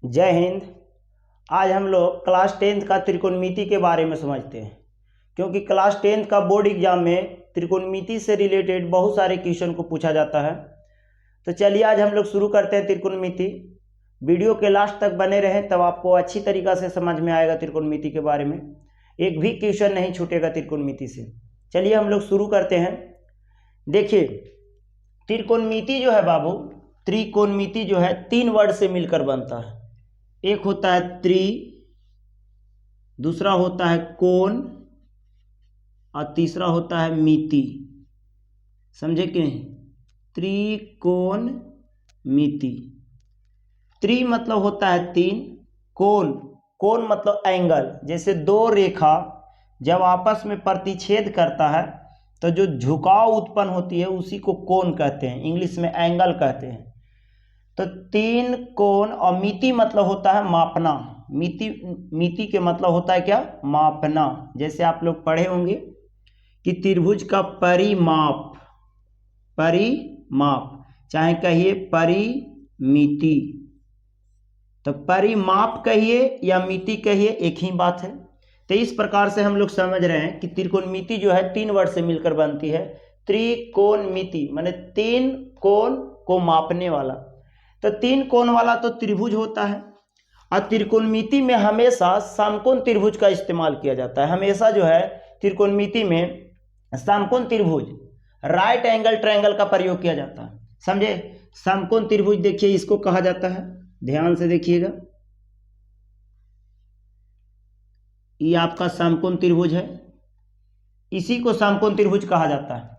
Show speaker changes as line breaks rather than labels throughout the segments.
जय हिंद। आज हम लोग क्लास 10th का त्रिकोणमिति के बारे में समझते हैं, क्योंकि क्लास 10th का बोर्ड एग्जाम में त्रिकोणमिति से रिलेटेड बहुत सारे क्वेश्चन को पूछा जाता है। तो चलिए आज हम लोग शुरू करते हैं त्रिकोणमिति। वीडियो के लास्ट तक बने रहें, तब आपको अच्छी तरीक़ा से समझ में आएगा त्रिकोणमिति के बारे में। एक भी क्वेश्चन नहीं छूटेगा त्रिकोणमिति से। चलिए हम लोग शुरू करते हैं। देखिए, त्रिकोणमिति जो है बाबू, त्रिकोणमिति जो है 3 वर्ड से मिलकर बनता है। एक होता है त्रि, दूसरा होता है कोण और तीसरा होता है मिति। समझे कि नहीं? त्रिकोण मिति। त्रि मतलब होता है 3, कोण कोण मतलब एंगल। जैसे दो रेखा जब आपस में प्रतिच्छेद करता है तो जो झुकाव उत्पन्न होती है उसी को कोण कहते हैं, इंग्लिश में एंगल कहते हैं। तो 3 कोण और मिति मतलब होता है मापना। मिति के मतलब होता है क्या? मापना। जैसे आप लोग पढ़े होंगे कि त्रिभुज का परिमाप, चाहे कहिए परिमिति, तो परिमाप कहिए या मिति कहिए, एक ही बात है। तो इस प्रकार से हम लोग समझ रहे हैं कि त्रिकोणमिति जो है 3 वर्ड से मिलकर बनती है। त्रिकोणमिति माने 3 कोण को मापने वाला। तो 3 कोण वाला तो त्रिभुज होता है, और त्रिकोणमिति में हमेशा समकोण त्रिभुज का इस्तेमाल किया जाता है। हमेशा जो है त्रिकोणमिति में समकोण त्रिभुज, राइट एंगल ट्रायंगल का प्रयोग किया जाता है। समझे? समकोण त्रिभुज देखिए इसको कहा जाता है, ध्यान से देखिएगा। ये आपका समकोण त्रिभुज है, इसी को समकोण त्रिभुज कहा जाता है।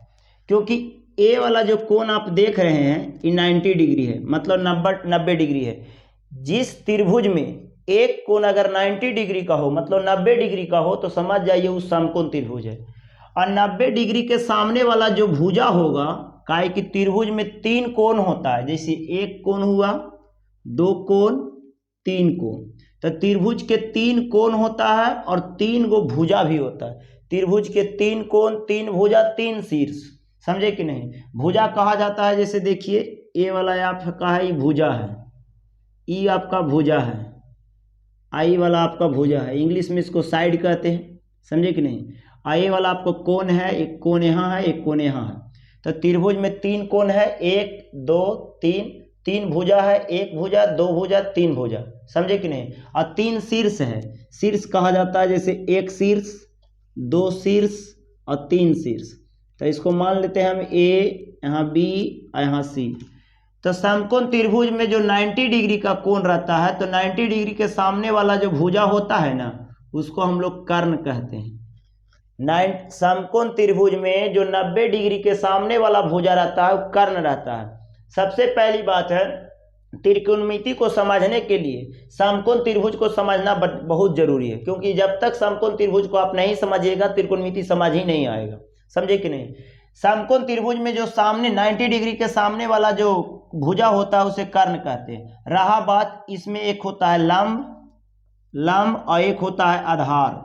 क्योंकि ए वाला जो कोण आप देख रहे हैं ये 90 डिग्री है, मतलब 90 डिग्री है। जिस त्रिभुज में एक कोण अगर 90 डिग्री का हो, मतलब 90 डिग्री का हो, तो समझ जाइए उस समकोण त्रिभुज है। और 90 डिग्री के सामने वाला जो भुजा होगा, काहे कि त्रिभुज में 3 कोण होता है। जैसे एक कोण हुआ, 2 कोण, 3 कोण। तो त्रिभुज के 3 कोण होता है और 3 गो भुजा भी होता है। त्रिभुज के 3 कोण, 3 भुजा, 3 शीर्ष। समझे कि नहीं? भुजा कहा जाता है, जैसे देखिए ए वाला आपका है, ये भुजा है, ई आपका भुजा है, आई वाला आपका भुजा है। इंग्लिश में इसको साइड कहते हैं। समझे कि नहीं? आई वाला आपको कोण है, एक कोण यहाँ है, एक कोण यहाँ है। तो त्रिभुज में 3 कोण है, 1 2 3, 3 भुजा है, 1 भुजा, 2 भुजा, 3 भुजा। समझे कि नहीं? और 3 शीर्ष है। शीर्ष कहा जाता है जैसे 1 शीर्ष, 2 शीर्ष और 3 शीर्ष। तो इसको मान लेते हैं हम ए, यहाँ बी और यहाँ सी। तो समकोण त्रिभुज में जो 90 डिग्री का कोण रहता है, तो 90 डिग्री के सामने वाला जो भुजा होता है ना, उसको हम लोग कर्ण कहते हैं। समकोण त्रिभुज में जो 90 डिग्री के सामने वाला भुजा रहता है वो कर्ण रहता है। सबसे पहली बात है, त्रिकोणमिति को समझने के लिए समकोण त्रिभुज को समझना बहुत जरूरी है। क्योंकि जब तक समकोण त्रिभुज को आप नहीं समझिएगा, त्रिकोणमिति समझ ही नहीं आएगा। समझे कि नहीं? समकोण त्रिभुज में जो सामने 90 डिग्री के सामने वाला जो भुजा होता है उसे कर्ण कहते हैं। रहा बात, इसमें एक होता है लंब और एक होता है आधार।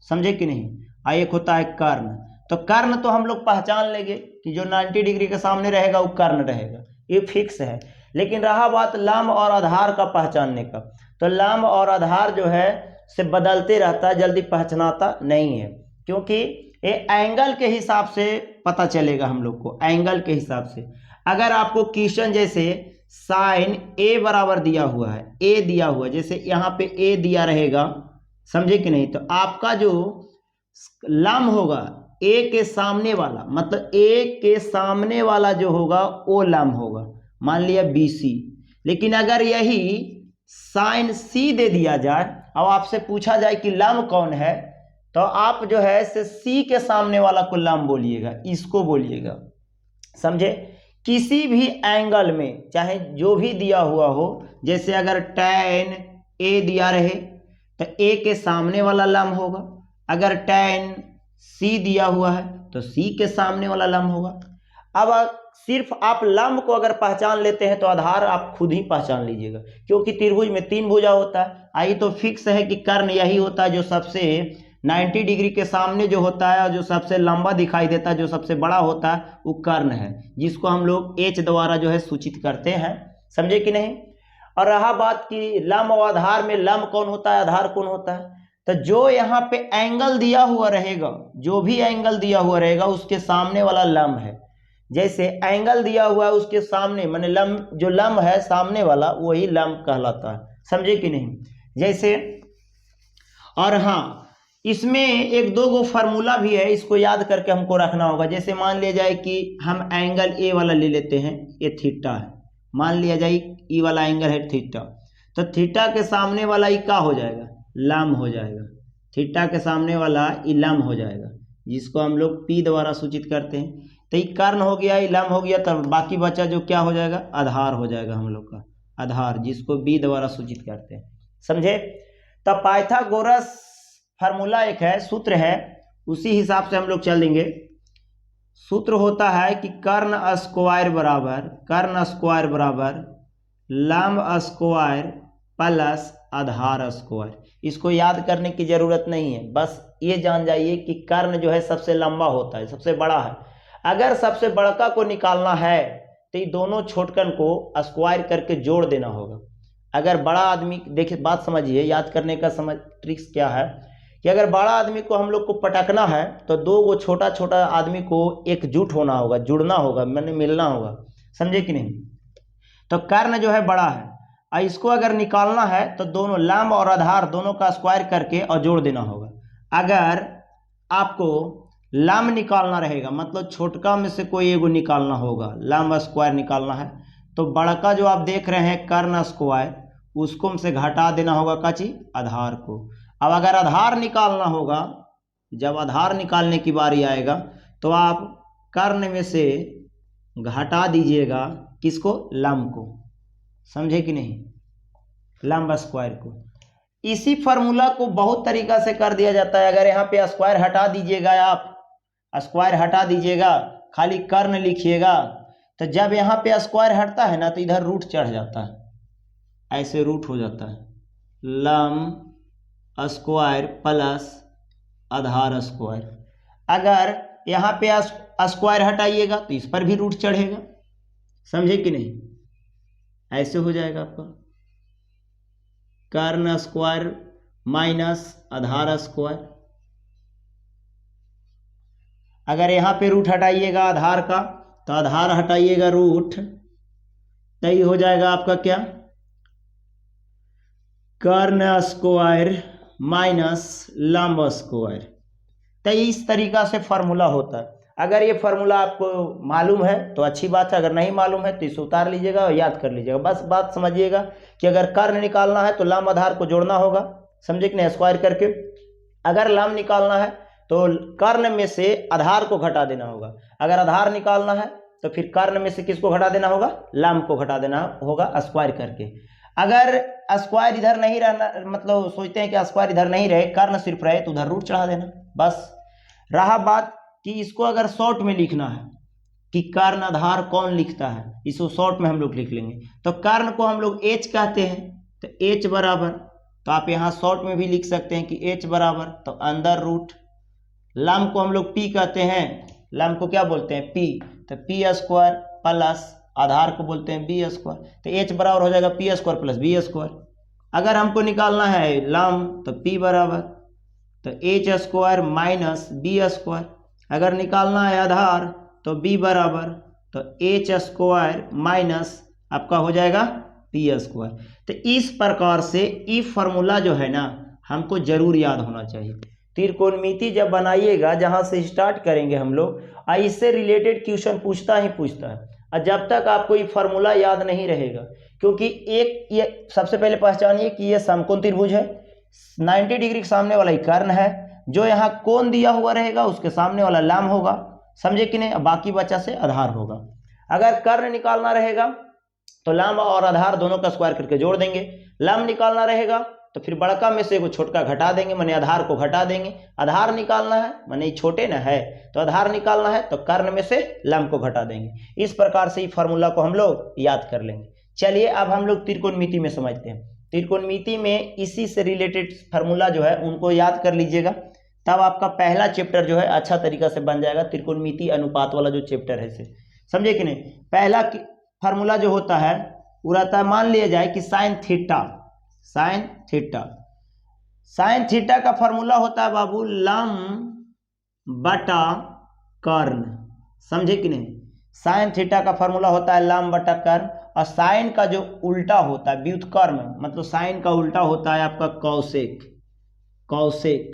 समझे कि नहीं? और एक होता है कर्ण। तो कर्ण तो हम लोग पहचान लेंगे कि जो 90 डिग्री के सामने रहेगा वो कर्ण रहेगा, ये फिक्स है। लेकिन रहा बात लंब और आधार का पहचानने का, तो लंब और आधार जो है से बदलते रहता है, जल्दी पहचानता नहीं है। क्योंकि ये एंगल के हिसाब से पता चलेगा हम लोग को, एंगल के हिसाब से। अगर आपको क्वेश्चन जैसे साइन ए बराबर दिया हुआ है, ए दिया हुआ है, जैसे यहाँ पे ए दिया रहेगा, समझे कि नहीं? तो आपका जो लंब होगा ए के सामने वाला, मतलब ए के सामने वाला जो होगा वो लंब होगा, मान लिया BC। लेकिन अगर यही साइन सी दे दिया जाए और आपसे पूछा जाए कि लंब कौन है, तो आप जो है से सी के सामने वाला को लंब बोलिएगा, इसको बोलिएगा। समझे? किसी भी एंगल में चाहे जो भी दिया हुआ हो, जैसे अगर tan ए दिया रहे तो ए के सामने वाला लंब होगा। अगर tan सी दिया हुआ है तो सी के सामने वाला लंब होगा। अब सिर्फ आप लंब को अगर पहचान लेते हैं तो आधार आप खुद ही पहचान लीजिएगा। क्योंकि त्रिभुज में 3 भुजा होता है। आई तो फिक्स है कि कर्ण यही होता है जो सबसे 90 डिग्री के सामने जो होता है और जो सबसे लंबा दिखाई देता है, जो सबसे बड़ा होता है, वो कर्ण है, जिसको हम लोग H द्वारा जो है सूचित करते हैं। समझे कि नहीं? और रहा बात की लंब और आधार में, लंब कौन होता है, आधार कौन होता है, तो जो यहाँ पे एंगल दिया हुआ रहेगा, जो भी एंगल दिया हुआ रहेगा उसके सामने वाला लंब है। जैसे एंगल दिया हुआ है उसके सामने, माने लंब, जो लंब है सामने वाला वही लंब कहलाता है, समझे कि नहीं। जैसे, और हाँ इसमें एक दो गो फार्मूला भी है, इसको याद करके हमको रखना होगा। जैसे मान लिया जाए कि हम एंगल ए वाला ले लेते हैं, ये थीटा है, मान लिया जाए ई वाला एंगल है थीटा, तो थीटा के सामने वाला ई का हो जाएगा, लंब हो जाएगा। थीटा के सामने वाला ई लंब हो जाएगा, जिसको हम लोग पी द्वारा सूचित करते हैं। तो ये कर्ण हो गया, ये लंब हो गया, तब बाकी बचा जो क्या हो जाएगा, आधार हो जाएगा हम लोग का, आधार, जिसको बी द्वारा सूचित करते हैं, समझे। तब पाइथागोरस फार्मूला एक है, सूत्र है, उसी हिसाब से हम लोग चल देंगे। सूत्र होता है कि कर्ण स्क्वायर बराबर लंब स्क्वायर प्लस आधार स्क्वायर। इसको याद करने की जरूरत नहीं है, बस ये जान जाइए कि कर्ण जो है सबसे लंबा होता है, सबसे बड़ा है। अगर सबसे बड़का को निकालना है तो ये दोनों छोटकन को स्क्वायर करके जोड़ देना होगा। अगर बड़ा आदमी, देखिए बात समझिए, याद करने का समझ ट्रिक्स क्या है कि अगर बड़ा आदमी को हम लोग को पटकना है तो दो गो छोटा छोटा आदमी को एकजुट होना होगा, जुड़ना होगा, मैंने मिलना होगा, समझे कि नहीं। तो कर्ण जो है बड़ा है, और इसको अगर निकालना है तो दोनों लंब और आधार दोनों का स्क्वायर करके और जोड़ देना होगा। अगर आपको लंब निकालना रहेगा, मतलब छोटका में से कोई एगो निकालना होगा, लंब स्क्वायर निकालना है, तो बड़का जो आप देख रहे हैं कर्ण स्क्वायर, उसको हमसे घटा देना होगा काची, आधार को। अब अगर आधार निकालना होगा, जब आधार निकालने की बारी आएगा तो आप कर्ण में से घटा दीजिएगा किसको, लंब को, समझे कि नहीं, लंब स्क्वायर को। इसी फार्मूला को बहुत तरीका से कर दिया जाता है। अगर यहाँ पे स्क्वायर हटा दीजिएगा, आप स्क्वायर हटा दीजिएगा, खाली कर्ण लिखिएगा, तो जब यहाँ पे स्क्वायर हटता है ना तो इधर रूट चढ़ जाता है, ऐसे रूट हो जाता है, लंब स्क्वायर प्लस आधार स्क्वायर। अगर यहाँ पे स्क्वायर हटाइएगा तो इस पर भी रूट चढ़ेगा, समझे कि नहीं, ऐसे हो जाएगा आपका कर्ण स्क्वायर माइनस आधार स्क्वायर। अगर यहाँ पे रूट हटाइएगा आधार का तो आधार हटाइएगा रूट, तो ये हो जाएगा आपका क्या, कर्ण स्क्वायर माइनस लंब स्क्वायर। तो इस तरीका से फार्मूला होता है। अगर ये फार्मूला आपको मालूम है तो अच्छी बात है, अगर नहीं मालूम है तो इसे उतार लीजिएगा और याद कर लीजिएगा। बस बात समझिएगा कि अगर कर्ण निकालना है तो लंब आधार को जोड़ना होगा, समझे कि नहीं, स्क्वायर करके। अगर लंब निकालना है तो कर्ण में से आधार को घटा देना होगा। अगर आधार निकालना है तो फिर कर्ण में से किसको घटा देना होगा, लंब को घटा देना होगा स्क्वायर करके। अगर स्क्वायर इधर नहीं रहना, मतलब सोचते हैं कि स्क्वायर इधर नहीं रहे, कर्ण सिर्फ रहे, तो उधर रूट चढ़ा देना बस। रहा बात कि इसको अगर शॉर्ट में लिखना है कि कर्ण आधार कौन लिखता है, इसको शॉर्ट में हम लोग लिख लेंगे। तो कर्ण को हम लोग एच कहते हैं, तो एच बराबर, तो आप यहाँ शॉर्ट में भी लिख सकते हैं कि एच बराबर, तो अंदर रूट। लंब को हम लोग पी कहते हैं, लंब को क्या बोलते हैं, पी, तो पी स्क्वायर प्लस आधार को बोलते हैं बी स्क्वायर, तो एच बराबर हो जाएगा P square plus B square. अगर हमको निकालना है लंब तो पी बराबर तो H square minus B square. अगर निकालना है आधार तो बी बराबर तो एच स्क्वायर माइनस आपका हो जाएगा पी स्क्वायर। तो इस प्रकार से ई फार्मूला जो है ना हमको जरूर याद होना चाहिए। त्रिकोणमिति जब बनाइएगा, जहाँ से स्टार्ट करेंगे हम लोग, इससे रिलेटेड क्वेश्चन पूछता ही पूछता है। और जब तक आपको ये फार्मूला याद नहीं रहेगा, क्योंकि एक ये सबसे पहले पहचानिए कि ये समकोण त्रिभुज है, 90 डिग्री के सामने वाला ही कर्ण है, जो यहाँ कोण दिया हुआ रहेगा उसके सामने वाला लंब होगा, समझे कि नहीं, बाकी बचा से आधार होगा। अगर कर्ण निकालना रहेगा तो लंब और आधार दोनों का स्क्वायर करके जोड़ देंगे। लंब निकालना रहेगा तो फिर बड़का में से एगो छोटका घटा देंगे, माने आधार को घटा देंगे। आधार निकालना है माने छोटे ना है, तो आधार निकालना है तो कर्ण में से लंब को घटा देंगे। इस प्रकार से इस फार्मूला को हम लोग याद कर लेंगे। चलिए अब हम लोग त्रिकोणमिति में समझते हैं। त्रिकोणमिति में इसी से रिलेटेड फार्मूला जो है उनको याद कर लीजिएगा, तब आपका पहला चैप्टर जो है अच्छा तरीका से बन जाएगा। त्रिकोणमिति अनुपात वाला जो चैप्टर है से, समझे कि नहीं। पहला फार्मूला जो होता है वो रहता है, मान लिया जाए कि sine theta, sine theta, sine theta का फॉर्मूला होता है बाबू लंब बटा कर्ण, समझे कि नहीं। साइन थीटा का फॉर्मूला होता है लंब बटा कर्ण, और साइन का जो उल्टा होता है व्युत्क्रम, मतलब साइन का उल्टा होता है आपका कौसेक, कौसेक,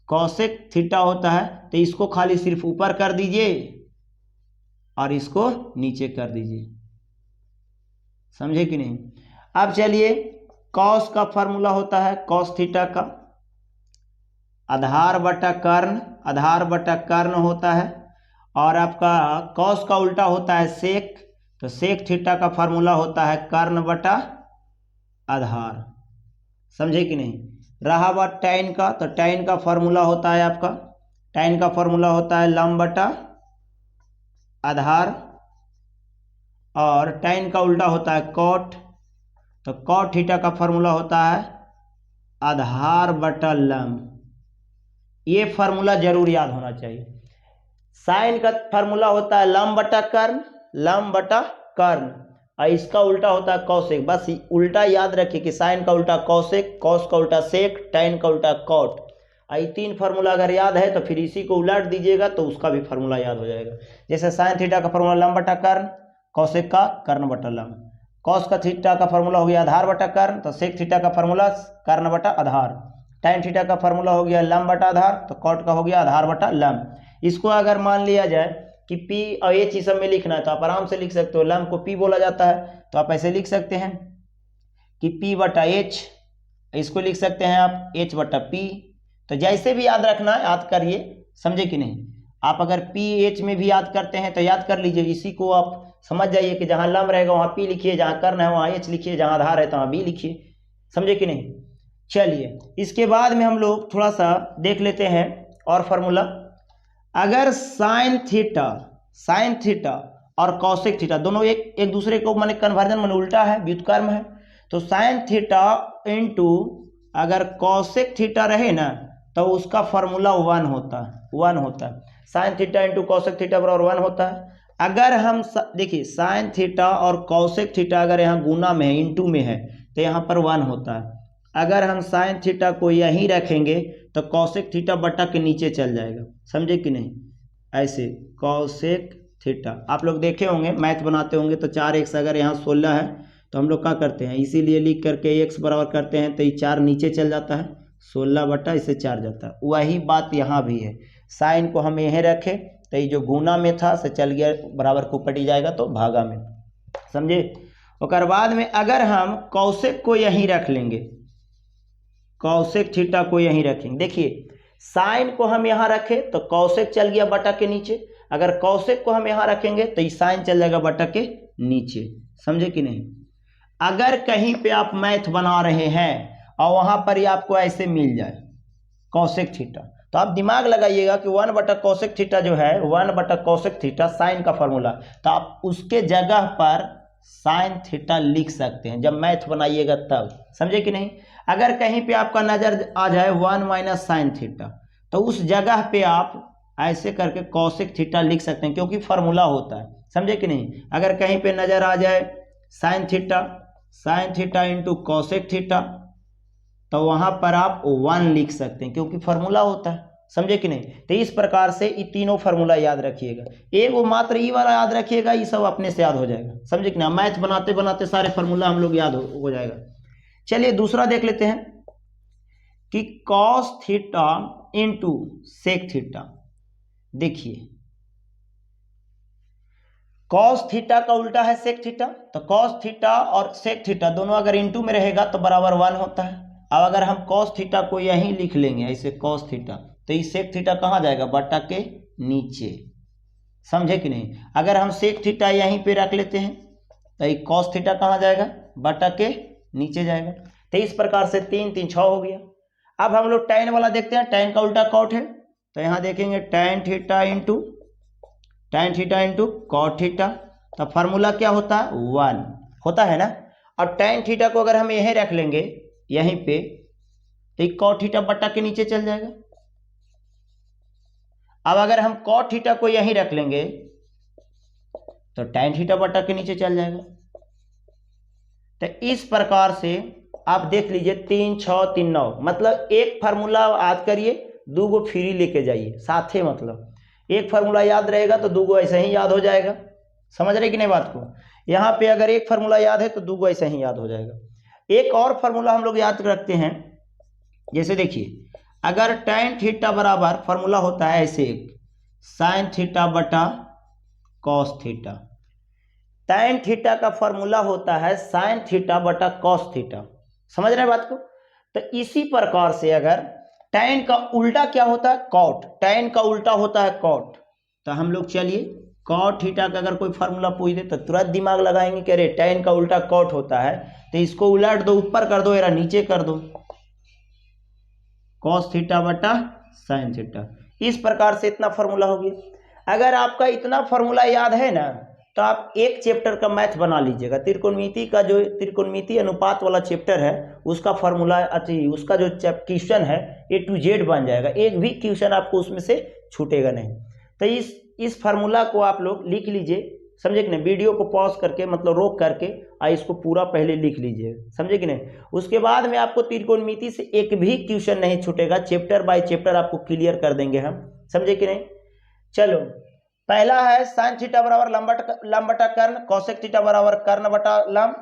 कौसेक थीटा होता है। तो इसको खाली सिर्फ ऊपर कर दीजिए और इसको नीचे कर दीजिए, समझे कि नहीं। अब चलिए कॉस का फॉर्मूला होता है कॉस थीटा का आधार बटा कर्ण, आधार बटा कर्ण होता है, और आपका कॉस का उल्टा होता है सेक, तो सेक थीटा का फॉर्मूला होता है कर्ण बटा आधार, समझे कि नहीं। रहा बात टैन का, तो टैन का फॉर्मूला होता है आपका, टैन का फॉर्मूला होता है लंब बटा आधार, और टैन का उल्टा होता है कॉट, तो कॉट थीटा का फॉर्मूला होता है आधार बटा लंब। ये फार्मूला जरूर याद होना चाहिए। साइन का फार्मूला होता है लंब बटा कर्ण, लंब बटा कर्ण, और इसका उल्टा होता है कौसेक। बस उल्टा याद रखिए कि साइन का उल्टा कौसेक, कॉस का उल्टा सेक, टैन का उल्टा कॉट। ये तीन फार्मूला अगर याद है तो फिर इसी को उलट दीजिएगा तो उसका भी फार्मूला याद हो जाएगा। जैसे साइन थीटा का फार्मूला लंब बटा कर्ण, कौसेक का कर्ण बटा लंब, कॉस का थीटा का फार्मूला हो गया आधार बटा कर्ण, तो सेक थीटा का फार्मूला कर्ण बटा आधार, टैन थीटा का फार्मूला हो गया लंब बटा आधार, तो कॉट का हो गया आधार बटा लंब। इसको अगर मान लिया जाए कि P और H इस सब में लिखना है तो आप आराम से लिख सकते हो। लंब को P बोला जाता है तो आप ऐसे लिख सकते हैं कि P बटा H, इसको लिख सकते हैं आप H बटा P। तो जैसे भी याद रखना है याद करिए, समझे कि नहीं। आप अगर P H में भी याद करते हैं तो याद कर लीजिए, इसी को आप समझ जाइए कि जहाँ लंब रहेगा वहाँ P लिखिए, जहाँ कर्ण है वहाँ H लिखिए, जहाँ आधार है तो वहाँ B लिखिए, समझे कि नहीं। चलिए इसके बाद में हम लोग थोड़ा सा देख लेते हैं और फार्मूला। अगर साइन थीटा और कॉसेक थीटा दोनों एक दूसरे को माने कन्वर्जन माने उल्टा है, व्युत्क्रम है, तो साइन थीटा इंटू अगर कॉसेक थीटा रहे ना तो उसका फार्मूला 1 होता है, sine theta into cosec theta बराबर 1 होता है। अगर हम देखिए साइन थीटा और कॉसेक थीटा अगर यहाँ गुना में है, इंटू में है, तो यहाँ पर 1 होता है। अगर हम साइन थीटा को यहीं रखेंगे तो कॉसेक थीटा बटा के नीचे चल जाएगा, समझे कि नहीं। ऐसे कॉसेक थीटा आप लोग देखे होंगे, मैथ बनाते होंगे तो 4x अगर यहाँ 16 है तो हम लोग क्या करते हैं, इसीलिए लिख करके x बराबर करते हैं तो ये 4 नीचे चल जाता है, 16 बटा इसे 4 जाता है। वही बात यहाँ भी है, साइन को हम यहीं रखे तो ये जो गुना में था से चल गया बराबर को पटी जाएगा तो भागा में, समझे। और बाद में अगर हम कॉसेक को यहीं रख लेंगे, कॉसेक थीटा को यहीं रखेंगे, देखिए साइन को हम यहाँ रखें तो कॉसेक चल गया बटा के नीचे, अगर कॉसेक को हम यहाँ रखेंगे तो ये साइन चल जाएगा बटा के नीचे, समझे कि नहीं। अगर कहीं पे आप मैथ बना रहे हैं और वहां पर ही आपको ऐसे मिल जाए कॉसेक थीटा, तो आप दिमाग लगाइएगा कि 1 बटा कॉसेक थीटा जो है 1 बटा कॉसेक थीटा साइन का फॉर्मूला, तो आप उसके जगह पर साइन थीटा लिख सकते हैं जब मैथ बनाइएगा तब, समझे कि नहीं। अगर कहीं पे आपका नजर आ जाए 1 माइनस साइन थीटा, तो उस जगह पे आप ऐसे करके कॉसेक थीटा लिख सकते हैं क्योंकि फार्मूला होता है, समझे कि नहीं। अगर कहीं पे नजर आ जाए sine theta into cosec theta, तो वहां पर आप 1 लिख सकते हैं क्योंकि फार्मूला होता है, समझे कि नहीं। तो इस प्रकार से ये तीनों फार्मूला याद रखिएगा, एक वो मात्र ई वाला याद रखिएगा, ये सब अपने से याद हो जाएगा, समझे कि ना। मैथ बनाते बनाते सारे फार्मूला हम लोग याद हो जाएगा। चलिए दूसरा देख लेते हैं कि cos theta into sec theta. देखिए कॉस थीटा का उल्टा है सेक थीटा, तो कॉस थीटा और सेक थीटा दोनों अगर इंटू में रहेगा तो बराबर 1 होता है। अब अगर हम कॉस थीटा को यहीं लिख लेंगे ऐसे कॉस थीटा, तो ये सेक थीटा कहाँ जाएगा, बटा के नीचे, समझे कि नहीं। अगर हम सेक थीटा यहीं पे रख लेते हैं तो ये कॉस थीटा कहाँ जाएगा, बटा के नीचे जाएगा। तो इस प्रकार से 3 3 6 हो गया। अब हम लोग टैन वाला देखते हैं, टैन का उल्टा कॉट है, तो यहाँ देखेंगे tan theta into cot theta, तो फार्मूला क्या होता है 1 होता है ना। और टैन थीटा को अगर हम यहीं रख लेंगे यहीं पे, तो कॉट थीटा बटा के नीचे चल जाएगा। अब अगर हम कॉट थीटा को यहीं रख लेंगे तो टैन थीटा बटा के नीचे चल जाएगा। तो इस प्रकार से आप देख लीजिए 3 6 3 9, मतलब एक फार्मूला याद करिए, 2 गो फ्री लेके जाइए साथे, मतलब एक फार्मूला याद रहेगा तो 2 गो ऐसे ही याद हो जाएगा। समझ रहे कि नहीं बात को? यहाँ पे अगर एक फार्मूला याद है तो 2 गो ऐसे ही याद हो जाएगा। एक और फार्मूला हम लोग याद रखते हैं, जैसे देखिए अगर tan थीटा बराबर फार्मूला होता है ऐसे, एक sin थीटा बटा cos थीटा। tan थीटा का फार्मूला होता है sin थीटा बटा cos थीटा। समझ रहे हैं बात को? तो इसी प्रकार से अगर tan का उल्टा क्या होता है, cot, tan का उल्टा होता है cot, तो हम लोग चलिए cot थीटा का अगर कोई फार्मूला पूछ दे तो तुरंत दिमाग लगाएंगे कि अरे tan का उल्टा cot होता है, तो इसको उलट दो, ऊपर कर दो या नीचे कर दो, cos थीटा बटा sin थीटा। इस प्रकार से इतना फार्मूला हो गया। अगर आपका इतना फार्मूला याद है ना, तो आप एक चैप्टर का मैथ बना लीजिएगा। त्रिकोणमिति का जो त्रिकोणमिति अनुपात वाला चैप्टर है उसका फार्मूला उसका जो क्वेश्चन है A to Z बन जाएगा, एक भी क्वेश्चन आपको उसमें से छूटेगा नहीं। तो इस फार्मूला को आप लोग लिख लीजिए, समझे कि नहीं? वीडियो को पॉज करके, मतलब रोक करके इसको पूरा पहले लिख लीजिए, समझे कि नहीं? उसके बाद में आपको त्रिकोणमिति से एक भी क्वेश्चन नहीं छूटेगा, चैप्टर बाय चैप्टर आपको क्लियर कर देंगे हम, समझे कि नहीं? चलो, पहला है sin थीटा बराबर लंब बटा कर्ण, cosec थीटा बराबर कर्ण बटा लंब,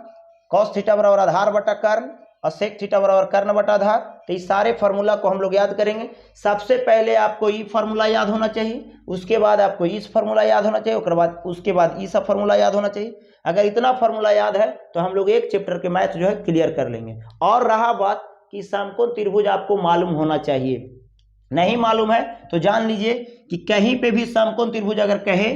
cos थीटा बराबर आधार बटा कर्ण, और sec थीटा बराबर कर्ण बटा आधार। तो इस सारे फार्मूला को हम लोग याद करेंगे। सबसे पहले आपको ये फार्मूला याद होना चाहिए, उसके बाद आपको इस फार्मूला याद होना चाहिए, उसके बाद ये सब फार्मूला याद होना चाहिए। अगर इतना फार्मूला याद है तो हम लोग एक चैप्टर के मैथ जो है क्लियर कर लेंगे। और रहा बात कि समकोण त्रिभुज आपको मालूम होना चाहिए, नहीं मालूम है तो जान लीजिए कि कहीं पे भी समकोण त्रिभुज अगर कहे,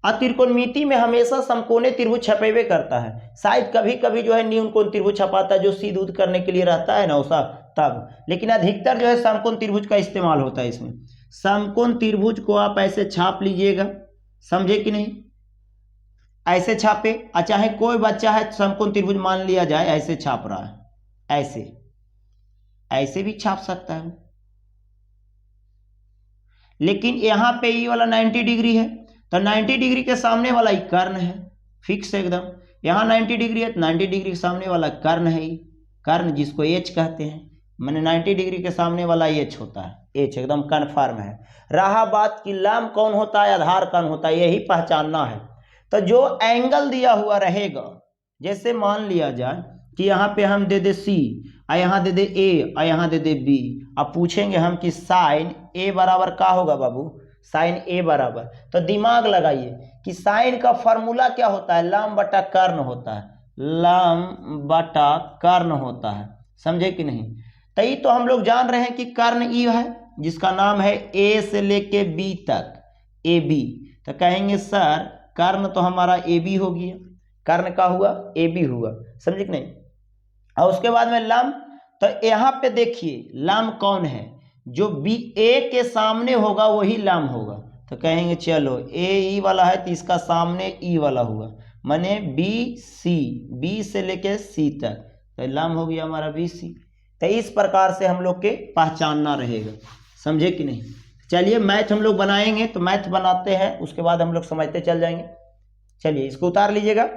त्रिकोणमिति में हमेशा समकोणीय त्रिभुज छपेबे करता है, शायद कभी कभी जो है न्यून कोण त्रिभुज छपाता है जो सीध उध करने के लिए रहता है ना उसका, तब, लेकिन अधिकतर जो है समकोण त्रिभुज का इस्तेमाल होता है इसमें। समकोण त्रिभुज को आप ऐसे छाप लीजिएगा, समझे कि नहीं? ऐसे छापे, चाहे कोई बच्चा है समकोण त्रिभुज मान लिया जाए ऐसे छाप रहा है, ऐसे ऐसे भी छाप सकता है, लेकिन यहां पे ये वाला 90 डिग्री है तो 90 डिग्री के सामने वाला ही कर्ण है, फिक्स एकदम। यहाँ 90 डिग्री है तो 90 डिग्री के सामने वाला कर्ण है, कर्ण जिसको एच कहते हैं, मैंने 90 डिग्री के सामने वाला एच होता है, एच एकदम कन्फर्म है। रहा बात कि लंब कौन होता है, आधार कौन होता है, यही पहचानना है। तो जो एंगल दिया हुआ रहेगा, जैसे मान लिया जाए कि यहाँ पे हम दे दे सी, और यहाँ दे दे ए, और यहाँ दे दे बी, अब पूछेंगे हम कि साइन ए बराबर क्या होगा बाबू, साइन ए बराबर, तो दिमाग लगाइए कि साइन का फॉर्मूला क्या होता है, लंब बटा कर्ण होता है, लंब बटा कर्ण होता है, समझे कि नहीं? तो ये तो हम लोग जान रहे हैं कि कर्ण ई है जिसका नाम है ए से लेके बी तक, ए बी, तो कहेंगे सर कर्ण तो हमारा ए बी हो गया, कर्ण का हुआ ए बी हुआ, समझे कि नहीं? और उसके बाद में लंब, तो यहाँ पे देखिए लंब कौन है, जो बी ए के सामने होगा वही लंब होगा, तो कहेंगे चलो ए ई वाला है तो इसका सामने ई वाला हुआ, माने बी सी, बी से लेके सी तक, तो लंब हो गया हमारा बी सी। तो इस प्रकार से हम लोग के पहचानना रहेगा, समझे कि नहीं? चलिए मैथ हम लोग बनाएंगे, तो मैथ बनाते हैं उसके बाद हम लोग समझते चल जाएंगे। चलिए इसको उतार लीजिएगा।